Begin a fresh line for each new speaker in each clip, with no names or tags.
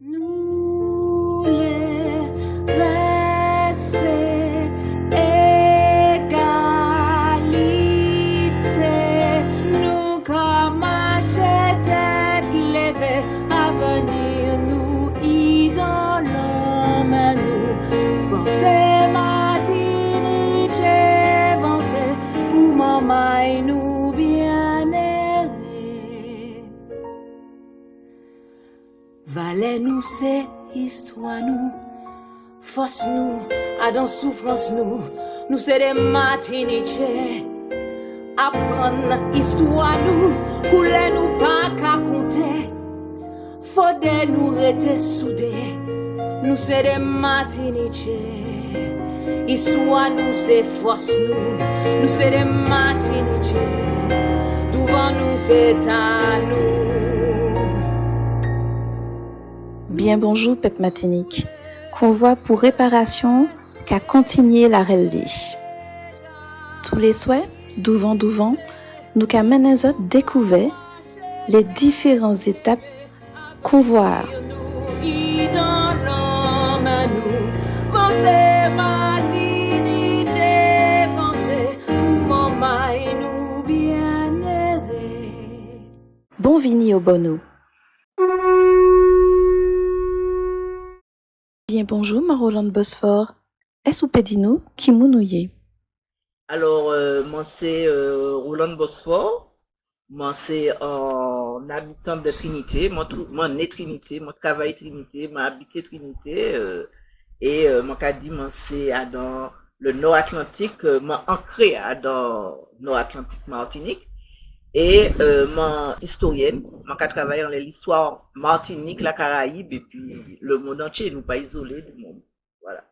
Nous les respect, égalité, nous comme tête levée, avenir nous y donnons, nous pensez matinée, avancez pour maman et nous bien errer. Valet nous c'est histoire nous, force nous, à dans souffrance nous c'est des matiniers. Apprendre histoire nous, couler nous pas qu'à compter. Faudrait nous rester soudés, nous c'est des matiniers. Histoire nous c'est force nous c'est des matiniers. Devant nous c'est à nous.
Bien bonjour Pep Matinique, convoi pour réparation qu'a continué la relais. Tous les souhaits, douvant, nous qu'a mené autres découvert les différentes étapes convoi. Bon vini au bono. Bien bonjour, ma Roland Bosphore. Est-ce ou pédino qui mounouye?
Alors, moi c'est Roland Bosphore. Moi c'est un habitant de Trinité. Moi né Trinité, moi travaille Trinité, moi habité Trinité. Et moi qu'a dit moi c'est dans le Nord-Atlantique, moi ancré dans Nord-Atlantique Martinique. Et moi historienne, moi qu'a travaillé dans l'histoire Martinique, la Caraïbe et puis le monde entier, nous pas isolés du monde. Voilà.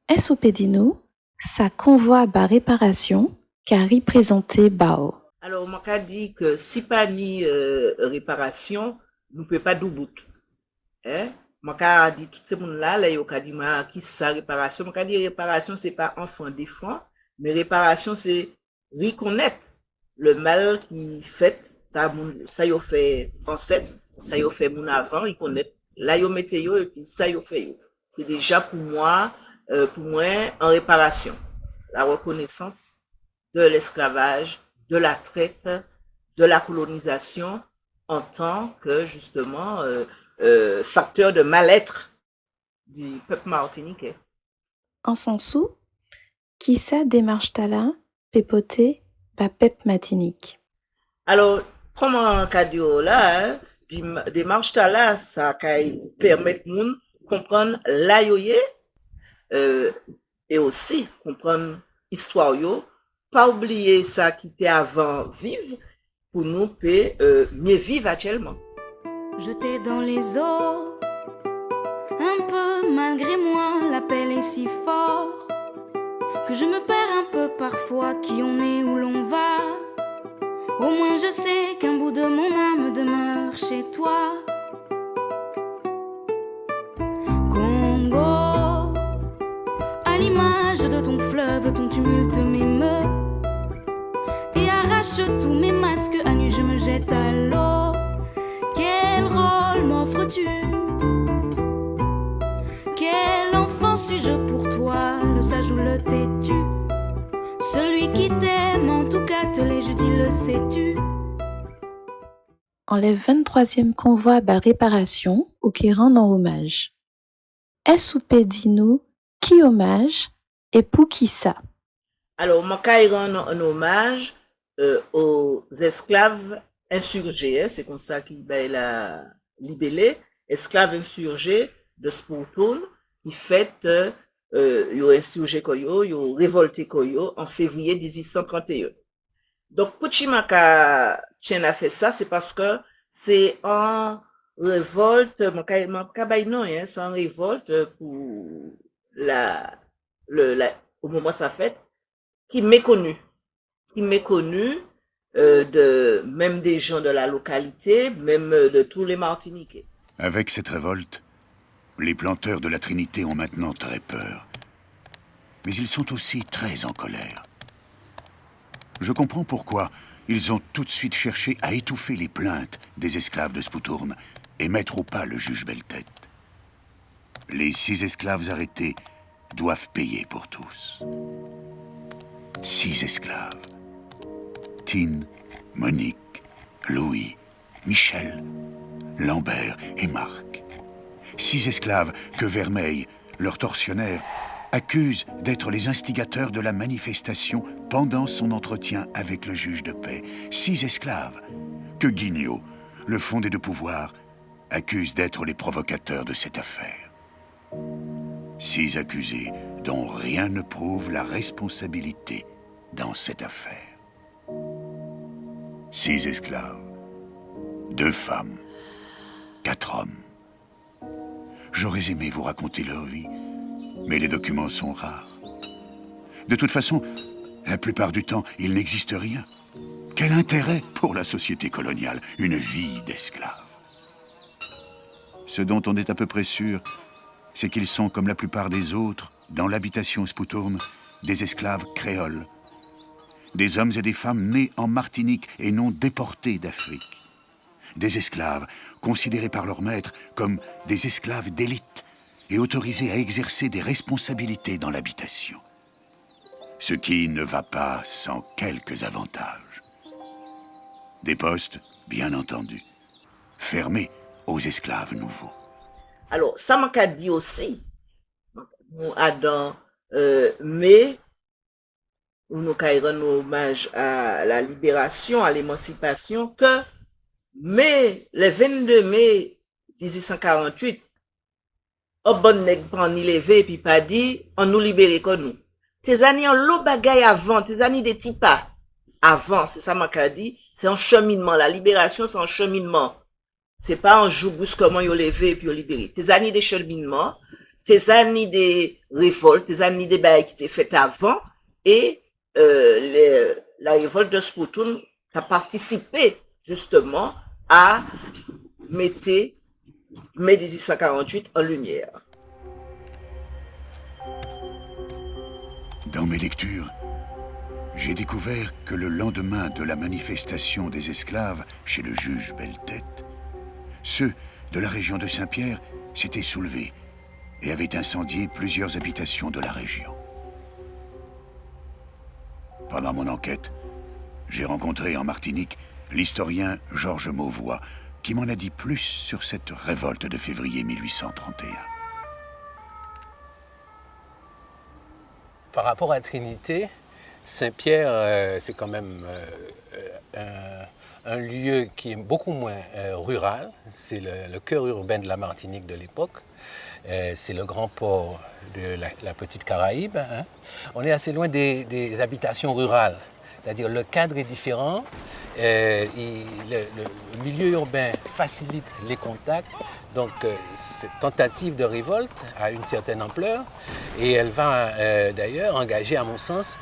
Est-ce ou pédino sa convoi ba réparation qu'a représenté Bao?
Alors, moi, qu'a dit que si pas ni réparation, nous peut pas doubout. Hein? Moi, qu'a dit tout ce monde-là, là, yo qu'a dit, moi, qui ça réparation? Moi, qu'a dit réparation, c'est pas enfant défend, mais réparation, c'est reconnaître le mal qui fait, ça yo fait ancêtre, ça yo fait mon avant, reconnaître, là, yo mette yo, et puis ça yo fait yo. C'est déjà pour moi, en réparation. La reconnaissance de l'esclavage, de la traite, de la colonisation en tant que justement facteur de mal-être du peuple martiniquais.
En sensou, qui sa démarche tala pépoté ba Pep Matinique?
Alors, comme en cadio là, démarche là, ça permet moun comprendre la yoye et aussi comprendre histoire yo. Pas oublier ça qui était avant vivre pour nous peut mieux vivre actuellement.
Jeté dans les eaux, un peu malgré moi, l'appel est si fort que je me perds un peu parfois qui on est où l'on va. Au moins je sais qu'un bout de mon âme demeure chez toi. Congo, à l'image de ton fleuve, ton tumulte m'émeut et arrache tous mes masques. À nu je me jette à l'eau. Quel rôle m'offres-tu? Quel enfant suis-je pour toi, le sage ou le têtu? Celui qui t'aime, en tout cas te l'ai, je dis, le sais-tu?
En les 23e convoi ba réparation ou qui rend en hommage. Est-ce ou pédino qui hommage et pour qui ça?
Alors, moi, quand il rend un hommage aux esclaves insurgés, c'est comme ça qu'il a libellé, esclaves insurgés de Sportoun, qui fait yo insurgé koyo, yo révolté koyo en février 1831. Donc, Puchimaka tient à faire ça, c'est parce que c'est en révolte, c'est en révolte pour au moment de sa fête, qui est méconnu même des gens de la localité, même de tous les Martiniquais.
Avec cette révolte, les planteurs de la Trinité ont maintenant très peur. Mais ils sont aussi très en colère. Je comprends pourquoi ils ont tout de suite cherché à étouffer les plaintes des esclaves de Spoutourne et mettre au pas le juge Beltête. Les 6 esclaves arrêtés doivent payer pour tous. 6 esclaves. Tine, Monique, Louis, Michel, Lambert et Marc. 6 esclaves que Vermeil, leur tortionnaire, accuse d'être les instigateurs de la manifestation pendant son entretien avec le juge de paix. 6 esclaves que Guignot, le fondé de pouvoir, accuse d'être les provocateurs de cette affaire. 6 accusés dont rien ne prouve la responsabilité dans cette affaire. 6 esclaves, 2 femmes, 4 hommes. J'aurais aimé vous raconter leur vie, mais les documents sont rares. De toute façon, la plupart du temps, il n'existe rien. Quel intérêt pour la société coloniale, une vie d'esclaves? Ce dont on est à peu près sûr, c'est qu'ils sont, comme la plupart des autres, dans l'habitation Spoutourne, des esclaves créoles. Des hommes et des femmes nés en Martinique et non déportés d'Afrique. Des esclaves considérés par leurs maîtres comme des esclaves d'élite et autorisés à exercer des responsabilités dans l'habitation. Ce qui ne va pas sans quelques avantages. Des postes, bien entendu, fermés aux esclaves nouveaux.
Alors, ça m'a dit aussi, nous Adam, mais nous rendre hommage à la libération, à l'émancipation, que le 22 mai 1848, on bon nèg prend ni levé puis pas dit on nous libérer comme nous. Tes années en l'eau bagaille avant, tes années des petits pas avant, c'est ça m'a dit, c'est un cheminement, la libération c'est un cheminement. C'est pas un jour brusquement yo levé puis yo libéré. Tes années de cheminement, tes années de révolte, tes années de bail qui étaient faites avant et la révolte de Spoutourne a participé justement à mettre mai 1848 en lumière.
Dans mes lectures, j'ai découvert que le lendemain de la manifestation des esclaves chez le juge Beltête, ceux de la région de Saint-Pierre s'étaient soulevés et avaient incendié plusieurs habitations de la région. Pendant mon enquête, j'ai rencontré en Martinique l'historien Georges Mauvois, qui m'en a dit plus sur cette révolte de février 1831.
Par rapport à Trinité, Saint-Pierre, c'est quand même un lieu qui est beaucoup moins rural. C'est le cœur urbain de la Martinique de l'époque. C'est le grand port de la petite Caraïbe. Hein. On est assez loin des habitations rurales. C'est-à-dire le cadre est différent, le milieu urbain facilite les contacts, donc cette tentative de révolte a une certaine ampleur et elle va d'ailleurs engager, à mon sens,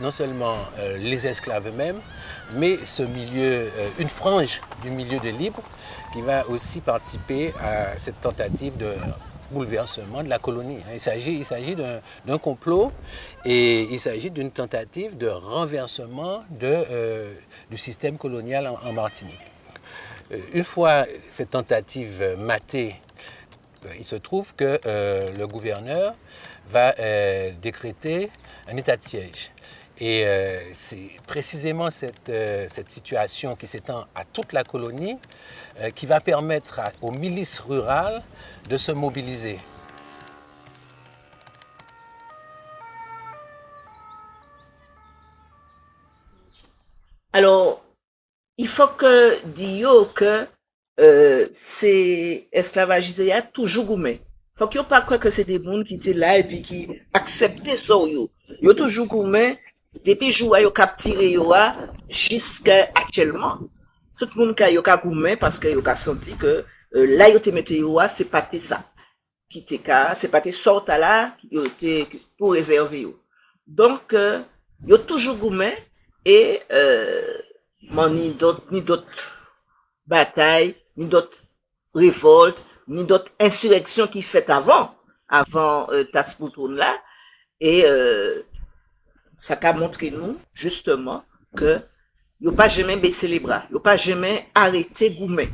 non seulement les esclaves eux-mêmes, mais ce milieu, une frange du milieu des libres qui va aussi participer à cette tentative de bouleversement de la colonie. Il s'agit d'un complot et il s'agit d'une tentative de renversement du système colonial en Martinique. Une fois cette tentative matée, il se trouve que le gouverneur va décréter un état de siège. Et c'est précisément cette situation qui s'étend à toute la colonie qui va permettre aux milices rurales de se mobiliser.
Alors, il faut que Dio que c'est esclavagisé a toujours gourmet. Faut qu'il pas croire que c'est des gens qui étaient là et puis qui acceptaient ça yo. Yo toujours gourmet depuis jour yo capturé yo jusqu'à actuellement. Tout le monde qui yo gourmet parce que yo a senti que là yo te mette yo c'est pas ça. Qui te ka, c'est pas te sorte là yo te pour réserver yo. Donc yo toujours gourmet et ni d'autres batailles, ni d'autres révoltes, ni d'autres insurrections qui fait avant Taspoutoun là. Et ça a montré nous, justement, que yo pas jamais baissé les bras, yo pas jamais arrêté goumen.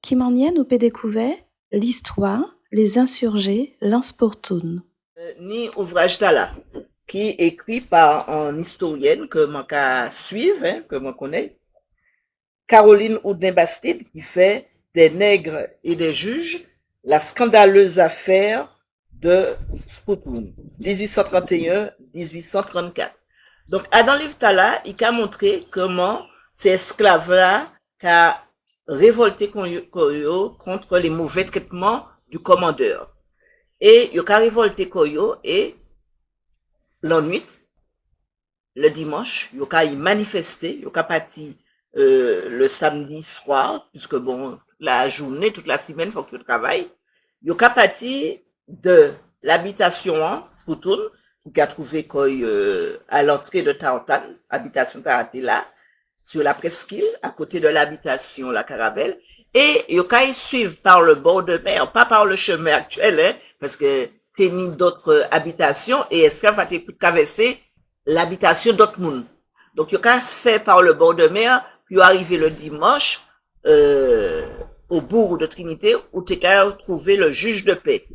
Qui m'en nous peut découvrir l'histoire, les insurgés, l'insportune.
Ni ouvrage d'Ala, qui est écrit par une historienne que moi suivre, hein, que moi connais, Caroline Houdin-Bastide, qui fait des nègres et des juges, la scandaleuse affaire de Spoutoun, 1831-1834. Donc, dans le livre Tala, il a montré comment ces esclaves-là ont révolté contre les mauvais traitements du commandeur. Et il a révolté Koyo et la nuit, le dimanche, il a manifesté, il a parti le samedi soir, puisque bon, la journée, toute la semaine, il faut que tu travailles. Il a parti de l'habitation Spoutoun, qui a trouvé à l'entrée de Taotan, habitation Taraté là, sur la presqu'île, à côté de l'habitation La Caravelle, et il a suivre par le bord de mer, pas par le chemin actuel, hein, parce que t'es ni d'autres habitations, et esclaves a été traversé l'habitation d'autres mondes. Donc, il a fait par le bord de mer, puis arrivé le dimanche, au bourg de Trinité, où tu as trouvé le juge de paix.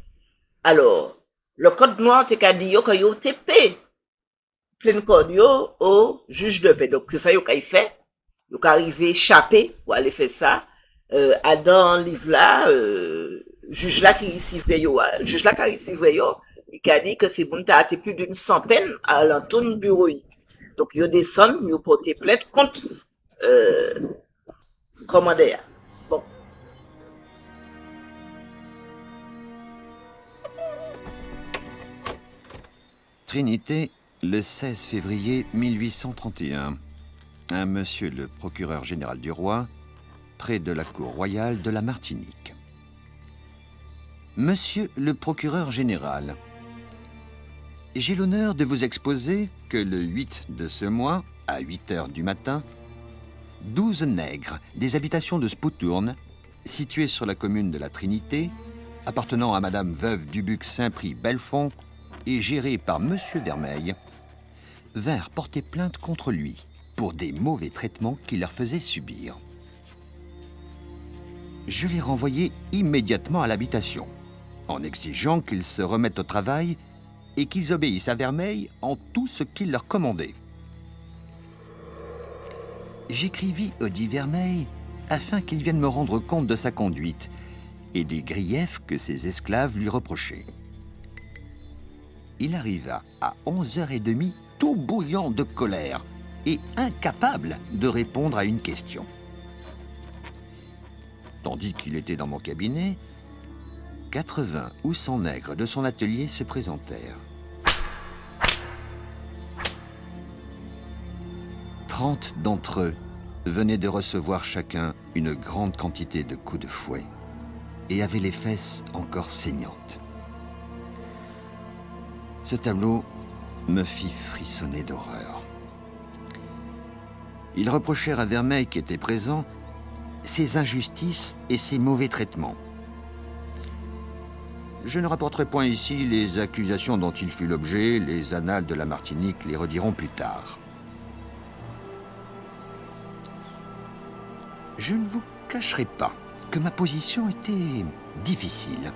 Alors, le code noir te dit yo que yo te paie plein code yo au juge de paix. Donc c'est ça yo qu'a fait. Yo qu'a arrivé échappé pour aller faire ça. Dans le livre là, juge là qui recevrait yo, juge là qui recevrait yo, il a dit que c'est bon t'as été plus d'une centaine à l'entour bureau. Donc yo descend, yo porter plainte contre commandeur. Bon.
Trinité, le 16 février 1831. Un monsieur le procureur général du roi, près de la cour royale de la Martinique. Monsieur le procureur général, j'ai l'honneur de vous exposer que le 8 de ce mois, à 8 heures du matin, 12 nègres des habitations de Spoutourne, situées sur la commune de la Trinité, appartenant à Madame Veuve Dubuc Saint-Prix Belfond, et géré par Monsieur Vermeil, vinrent porter plainte contre lui pour des mauvais traitements qu'il leur faisait subir. Je les renvoyai immédiatement à l'habitation, en exigeant qu'ils se remettent au travail et qu'ils obéissent à Vermeil en tout ce qu'il leur commandait. J'écrivis audit Vermeil afin qu'il vienne me rendre compte de sa conduite et des griefs que ses esclaves lui reprochaient. Il arriva à 11h30 tout bouillant de colère et incapable de répondre à une question. Tandis qu'il était dans mon cabinet, 80 ou 100 nègres de son atelier se présentèrent. 30 d'entre eux venaient de recevoir chacun une grande quantité de coups de fouet et avaient les fesses encore saignantes. Ce tableau me fit frissonner d'horreur. Ils reprochèrent à Vermeil, qui était présent, ses injustices et ses mauvais traitements. Je ne rapporterai point ici les accusations dont il fut l'objet, les annales de la Martinique les rediront plus tard. Je ne vous cacherai pas que ma position était difficile.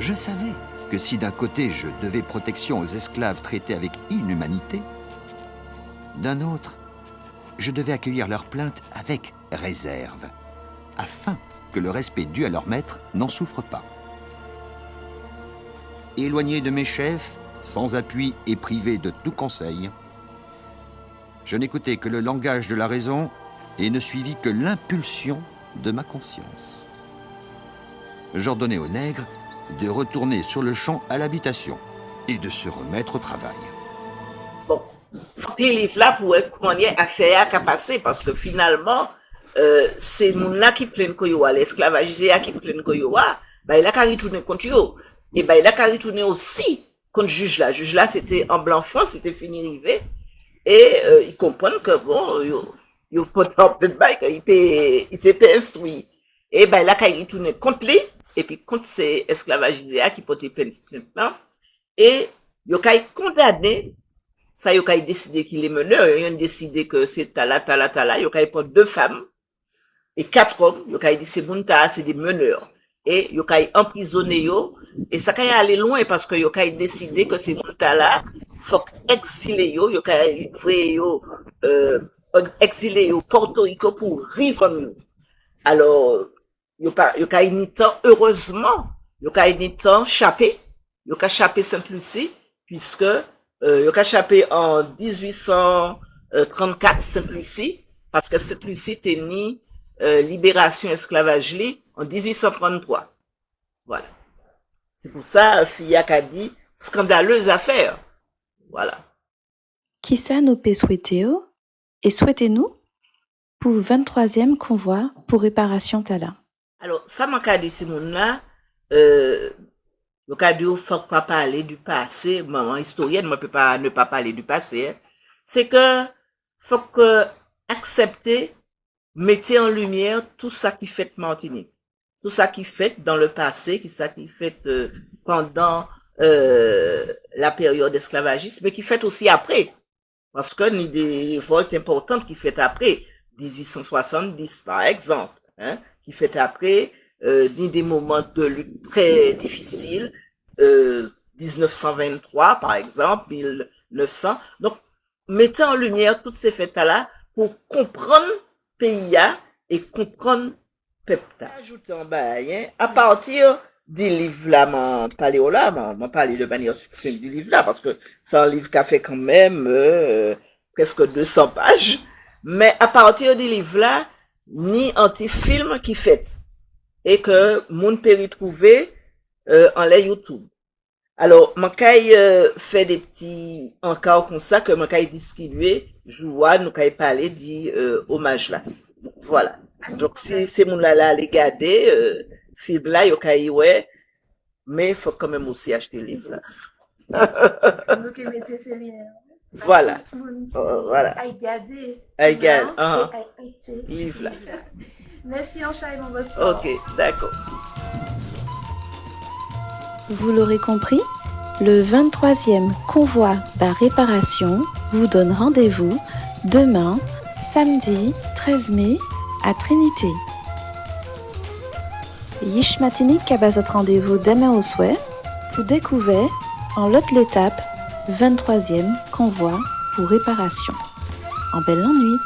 Je savais que si d'un côté je devais protection aux esclaves traités avec inhumanité, d'un autre, je devais accueillir leurs plaintes avec réserve, afin que le respect dû à leur maître n'en souffre pas. Éloigné de mes chefs, sans appui et privé de tout conseil, je n'écoutais que le langage de la raison et ne suivis que l'impulsion de ma conscience. J'ordonnai aux nègres de retourner sur le champ à l'habitation et de se remettre au travail.
Bon, faut que les livres là pour comment dire affaire à passer parce que finalement c'est moun là qui plein koyoa l'esclavagisé qui plein koyoa bah il a qu'à retourner contre yo et bah il a qu'à retourner aussi contre juge là c'était en blanc franc c'était fini rivé et ils comprennent que bon yo pas en plein bail il était instruit et bah il a qu'à retourner contre lui et puis contre ces esclavagistes qui portaient plainte là, et yo kay condamné, ça yo kay décidé qu'il est meneur, ils ont décidé que c'est tala, yo kay prendre 2 femmes et 4 hommes, yo kay dit c'est moun ta, c'est des meneurs. Et yo kay emprisonné yo, et ça kay aller loin parce que yo kay décidé que ces moun ta là, faut exiler yo kay vrai yo, exilé yo Porto Rico pour revendre. Alors, yo kay ni temps, heureusement, yo kay ni temps chapé, yo kay chapé Sainte-Lucie, puisque, yo kay chapé en 1834 Sainte-Lucie, parce que Sainte-Lucie était ni, libération esclavage en 1833. Voilà. C'est pour ça, Fia a dit, scandaleuse affaire. Voilà.
Qui ça nous peut souhaiter et souhaitez-nous pour 23e convoi pour réparation Tala.
Alors, ça m'a dit, Simone là, le cas de faut pas parler du passé, maman historienne ne peut pas ne pas parler du passé, hein. C'est que faut que accepter, mettez en lumière tout ça qui fait Martinique, tout ça qui fait dans le passé, tout ça qui fait pendant la période esclavagiste, mais qui fait aussi après, parce que ni des révoltes importantes qui fait après 1870 par exemple, hein, qui fait après ni des moments de lutte très difficiles, 1923 par exemple, 1900. Donc, mettez en lumière toutes ces fêtes-là pour comprendre pays et comprendre peuple. Ajouter en bas, hein, à partir des livres là, m'en parler de manière succincte du livre là, parce que c'est un livre qui a fait quand même presque 200 pages. Mais à partir des livres là, ni anti-film qui fait et que moun peut retrouver en les YouTube. Alors, m'kay fait des petits encore comme ça que m'kay distribuer, joie nous kay parler dit hommage là. Voilà. Donc si c'est moun là les garder film là yo kay ouais, mais faut quand même aussi acheter le livre là.
Donc mettez ces liens.
Voilà. Voilà.
Aïe garder.
Livre là.
Merci Ancha et mon bonsoir.
OK, d'accord.
Vous l'aurez compris, le 23e convoi par réparation vous donne rendez-vous demain, samedi 13 mai, à Trinité. Yish Martinique a votre rendez-vous demain au souhait pour découvrir en l'autre l'étape 23e convoi pour réparation. En belle nuit.